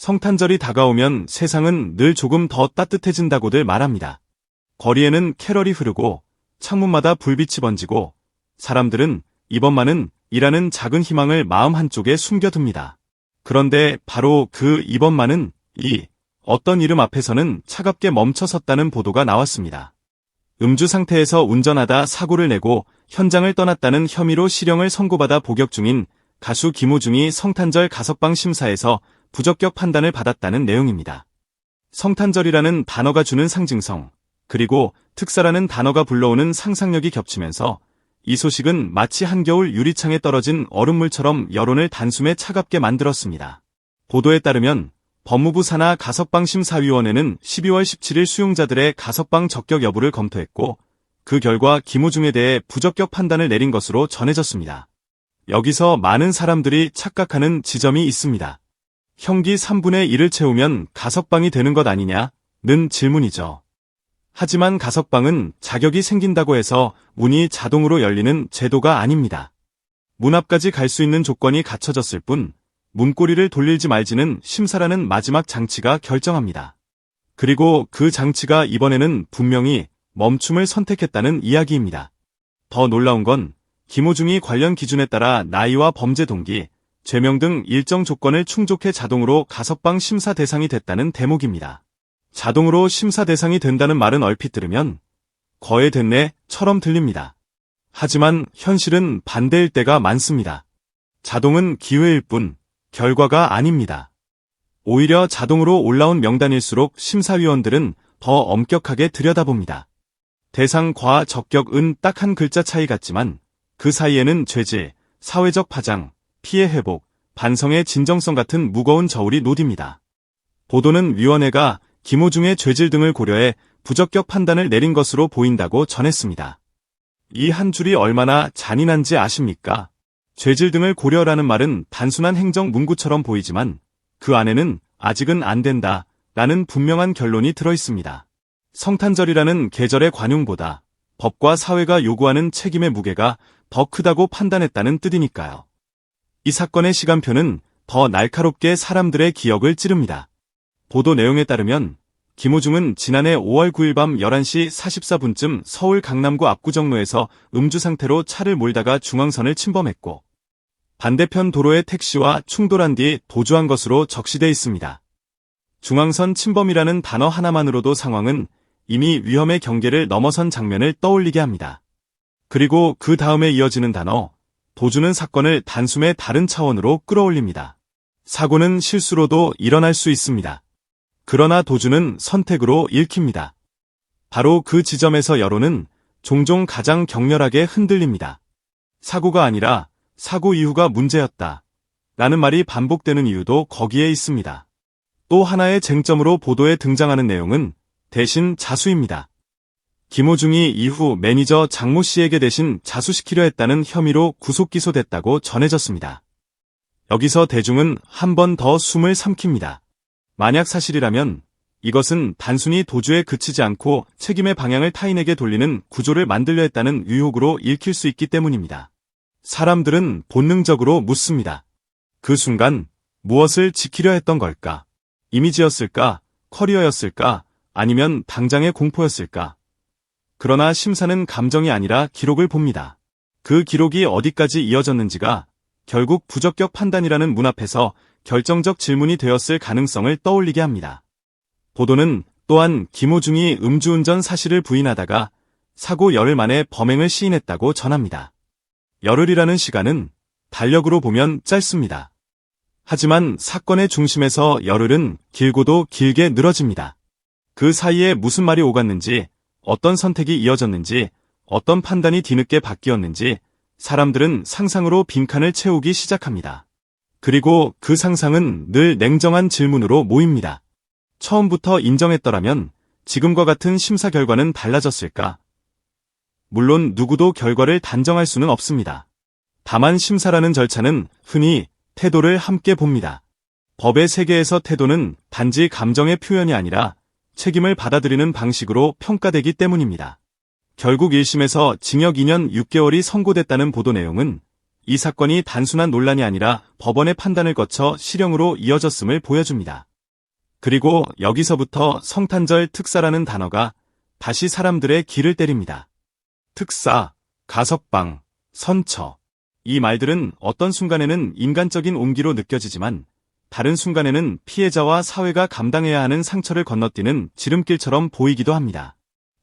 성탄절이 다가오면 세상은 늘 조금 더 따뜻해진다고들 말합니다. 거리에는 캐럴이 흐르고 창문마다 불빛이 번지고 사람들은 이번만은 이라는 작은 희망을 마음 한쪽에 숨겨둡니다. 그런데 바로 그 이번만은 어떤 이름 앞에서는 차갑게 멈춰섰다는 보도가 나왔습니다. 음주 상태에서 운전하다 사고를 내고 현장을 떠났다는 혐의로 실형을 선고받아 복역 중인 가수 김호중이 성탄절 가석방 심사에서 부적격 판단을 받았다는 내용입니다. 성탄절이라는 단어가 주는 상징성, 그리고 특사라는 단어가 불러오는 상상력이 겹치면서 이 소식은 마치 한겨울 유리창에 떨어진 얼음물처럼 여론을 단숨에 차갑게 만들었습니다. 보도에 따르면 법무부 산하 가석방 심사위원회는 12월 17일 수용자들의 가석방 적격 여부를 검토했고 그 결과 김호중에 대해 부적격 판단을 내린 것으로 전해졌습니다. 여기서 많은 사람들이 착각하는 지점이 있습니다. 형기 3분의 1을 채우면 가석방이 되는 것 아니냐는 질문이죠. 하지만 가석방은 자격이 생긴다고 해서 문이 자동으로 열리는 제도가 아닙니다. 문 앞까지 갈 수 있는 조건이 갖춰졌을 뿐 문고리를 돌릴지 말지는 심사라는 마지막 장치가 결정합니다. 그리고 그 장치가 이번에는 분명히 멈춤을 선택했다는 이야기입니다. 더 놀라운 건 김호중이 관련 기준에 따라 나이와 범죄 동기, 죄명 등 일정 조건을 충족해 자동으로 가석방 심사 대상이 됐다는 대목입니다. 자동으로 심사 대상이 된다는 말은 얼핏 들으면 거의 됐네처럼 들립니다. 하지만 현실은 반대일 때가 많습니다. 자동은 기회일 뿐 결과가 아닙니다. 오히려 자동으로 올라온 명단일수록 심사위원들은 더 엄격하게 들여다봅니다. 대상 과 적격은 딱 한 글자 차이 같지만 그 사이에는 죄질, 사회적 파장, 피해 회복, 반성의 진정성 같은 무거운 저울이 노딥니다. 보도는 위원회가 김호중의 죄질 등을 고려해 부적격 판단을 내린 것으로 보인다고 전했습니다. 이 한 줄이 얼마나 잔인한지 아십니까? 죄질 등을 고려라는 말은 단순한 행정 문구처럼 보이지만 그 안에는 아직은 안 된다 라는 분명한 결론이 들어있습니다. 성탄절이라는 계절의 관용보다 법과 사회가 요구하는 책임의 무게가 더 크다고 판단했다는 뜻이니까요. 이 사건의 시간표는 더 날카롭게 사람들의 기억을 찌릅니다. 보도 내용에 따르면 김호중은 지난해 5월 9일 밤 11시 44분쯤 서울 강남구 압구정로에서 음주 상태로 차를 몰다가 중앙선을 침범했고 반대편 도로의 택시와 충돌한 뒤 도주한 것으로 적시돼 있습니다. 중앙선 침범이라는 단어 하나만으로도 상황은 이미 위험의 경계를 넘어선 장면을 떠올리게 합니다. 그리고 그 다음에 이어지는 단어, 도주는 사건을 단숨에 다른 차원으로 끌어올립니다. 사고는 실수로도 일어날 수 있습니다. 그러나 도주는 선택으로 읽힙니다. 바로 그 지점에서 여론은 종종 가장 격렬하게 흔들립니다. 사고가 아니라 사고 이후가 문제였다 라는 말이 반복되는 이유도 거기에 있습니다. 또 하나의 쟁점으로 보도에 등장하는 내용은 대신 자수입니다. 김호중이 이후 매니저 장모 씨에게 대신 자수시키려 했다는 혐의로 구속 기소됐다고 전해졌습니다. 여기서 대중은 한 번 더 숨을 삼킵니다. 만약 사실이라면 이것은 단순히 도주에 그치지 않고 책임의 방향을 타인에게 돌리는 구조를 만들려 했다는 의혹으로 읽힐 수 있기 때문입니다. 사람들은 본능적으로 묻습니다. 그 순간 무엇을 지키려 했던 걸까? 이미지였을까? 커리어였을까? 아니면 당장의 공포였을까? 그러나 심사는 감정이 아니라 기록을 봅니다. 그 기록이 어디까지 이어졌는지가 결국 부적격 판단이라는 문 앞에서 결정적 질문이 되었을 가능성을 떠올리게 합니다. 보도는 또한 김호중이 음주운전 사실을 부인하다가 사고 열흘 만에 범행을 시인했다고 전합니다. 열흘이라는 시간은 달력으로 보면 짧습니다. 하지만 사건의 중심에서 열흘은 길고도 길게 늘어집니다. 그 사이에 무슨 말이 오갔는지, 어떤 선택이 이어졌는지, 어떤 판단이 뒤늦게 바뀌었는지 사람들은 상상으로 빈칸을 채우기 시작합니다. 그리고 그 상상은 늘 냉정한 질문으로 모입니다. 처음부터 인정했더라면 지금과 같은 심사 결과는 달라졌을까? 물론 누구도 결과를 단정할 수는 없습니다. 다만 심사라는 절차는 흔히 태도를 함께 봅니다. 법의 세계에서 태도는 단지 감정의 표현이 아니라 책임을 받아들이는 방식으로 평가되기 때문입니다. 결국 1심에서 징역 2년 6개월이 선고됐다는 보도 내용은 이 사건이 단순한 논란이 아니라 법원의 판단을 거쳐 실형으로 이어졌음을 보여줍니다. 그리고 여기서부터 성탄절 특사라는 단어가 다시 사람들의 귀를 때립니다. 특사, 가석방, 선처. 이 말들은 어떤 순간에는 인간적인 온기로 느껴지지만 다른 순간에는 피해자와 사회가 감당해야 하는 상처를 건너뛰는 지름길처럼 보이기도 합니다.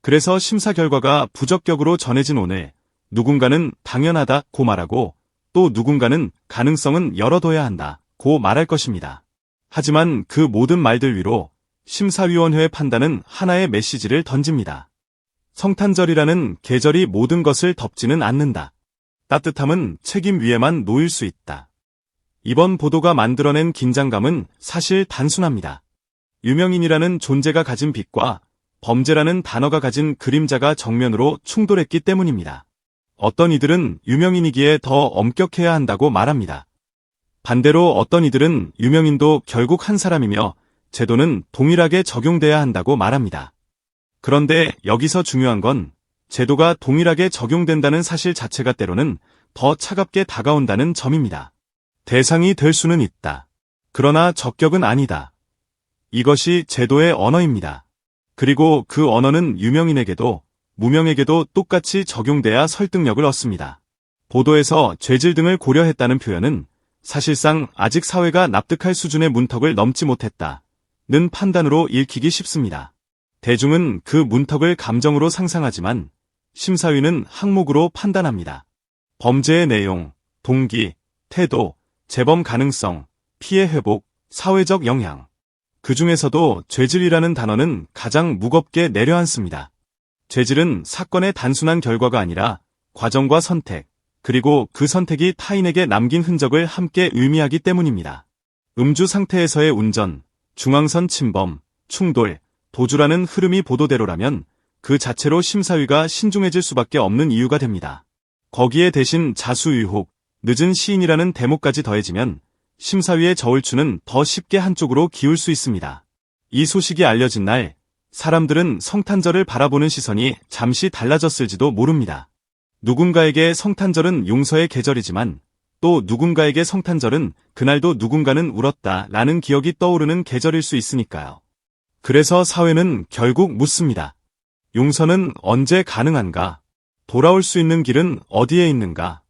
그래서 심사 결과가 부적격으로 전해진 오늘, 누군가는 당연하다고 말하고 또 누군가는 가능성은 열어둬야 한다고 말할 것입니다. 하지만 그 모든 말들 위로 심사위원회의 판단은 하나의 메시지를 던집니다. 성탄절이라는 계절이 모든 것을 덮지는 않는다. 따뜻함은 책임 위에만 놓일 수 있다. 이번 보도가 만들어낸 긴장감은 사실 단순합니다. 유명인이라는 존재가 가진 빛과 범죄라는 단어가 가진 그림자가 정면으로 충돌했기 때문입니다. 어떤 이들은 유명인이기에 더 엄격해야 한다고 말합니다. 반대로 어떤 이들은 유명인도 결국 한 사람이며 제도는 동일하게 적용돼야 한다고 말합니다. 그런데 여기서 중요한 건 제도가 동일하게 적용된다는 사실 자체가 때로는 더 차갑게 다가온다는 점입니다. 대상이 될 수는 있다. 그러나 적격은 아니다. 이것이 제도의 언어입니다. 그리고 그 언어는 유명인에게도 무명에게도 똑같이 적용돼야 설득력을 얻습니다. 보도에서 죄질 등을 고려했다는 표현은 사실상 아직 사회가 납득할 수준의 문턱을 넘지 못했다는 판단으로 읽히기 쉽습니다. 대중은 그 문턱을 감정으로 상상하지만 심사위는 항목으로 판단합니다. 범죄의 내용, 동기, 태도, 재범 가능성, 피해 회복, 사회적 영향. 그 중에서도 죄질이라는 단어는 가장 무겁게 내려앉습니다. 죄질은 사건의 단순한 결과가 아니라 과정과 선택, 그리고 그 선택이 타인에게 남긴 흔적을 함께 의미하기 때문입니다. 음주 상태에서의 운전, 중앙선 침범, 충돌, 도주라는 흐름이 보도대로라면 그 자체로 심사위가 신중해질 수밖에 없는 이유가 됩니다. 거기에 대신 자수 의혹, 늦은 시인이라는 대목까지 더해지면 심사위의 저울추는 더 쉽게 한쪽으로 기울 수 있습니다. 이 소식이 알려진 날, 사람들은 성탄절을 바라보는 시선이 잠시 달라졌을지도 모릅니다. 누군가에게 성탄절은 용서의 계절이지만 또 누군가에게 성탄절은 그날도 누군가는 울었다라는 기억이 떠오르는 계절일 수 있으니까요. 그래서 사회는 결국 묻습니다. 용서는 언제 가능한가? 돌아올 수 있는 길은 어디에 있는가?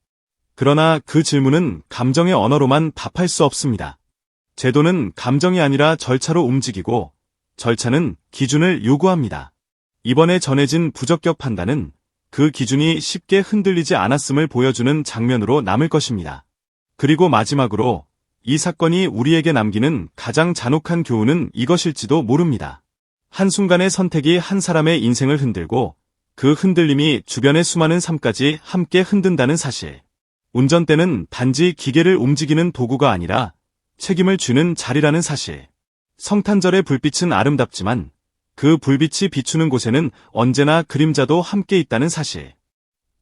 그러나 그 질문은 감정의 언어로만 답할 수 없습니다. 제도는 감정이 아니라 절차로 움직이고 절차는 기준을 요구합니다. 이번에 전해진 부적격 판단은 그 기준이 쉽게 흔들리지 않았음을 보여주는 장면으로 남을 것입니다. 그리고 마지막으로 이 사건이 우리에게 남기는 가장 잔혹한 교훈은 이것일지도 모릅니다. 한순간의 선택이 한 사람의 인생을 흔들고 그 흔들림이 주변의 수많은 삶까지 함께 흔든다는 사실. 운전대는 단지 기계를 움직이는 도구가 아니라 책임을 쥐는 자리라는 사실. 성탄절의 불빛은 아름답지만 그 불빛이 비추는 곳에는 언제나 그림자도 함께 있다는 사실.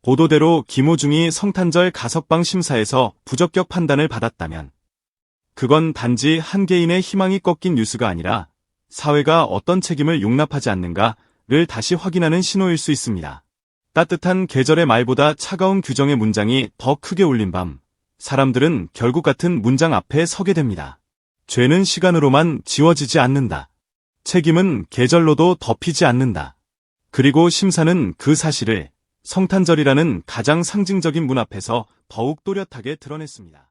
보도대로 김호중이 성탄절 가석방 심사에서 부적격 판단을 받았다면 그건 단지 한 개인의 희망이 꺾인 뉴스가 아니라 사회가 어떤 책임을 용납하지 않는가를 다시 확인하는 신호일 수 있습니다. 따뜻한 계절의 말보다 차가운 규정의 문장이 더 크게 울린 밤, 사람들은 결국 같은 문장 앞에 서게 됩니다. 죄는 시간으로만 지워지지 않는다. 책임은 계절로도 덮이지 않는다. 그리고 심사는 그 사실을 성탄절이라는 가장 상징적인 문 앞에서 더욱 또렷하게 드러냈습니다.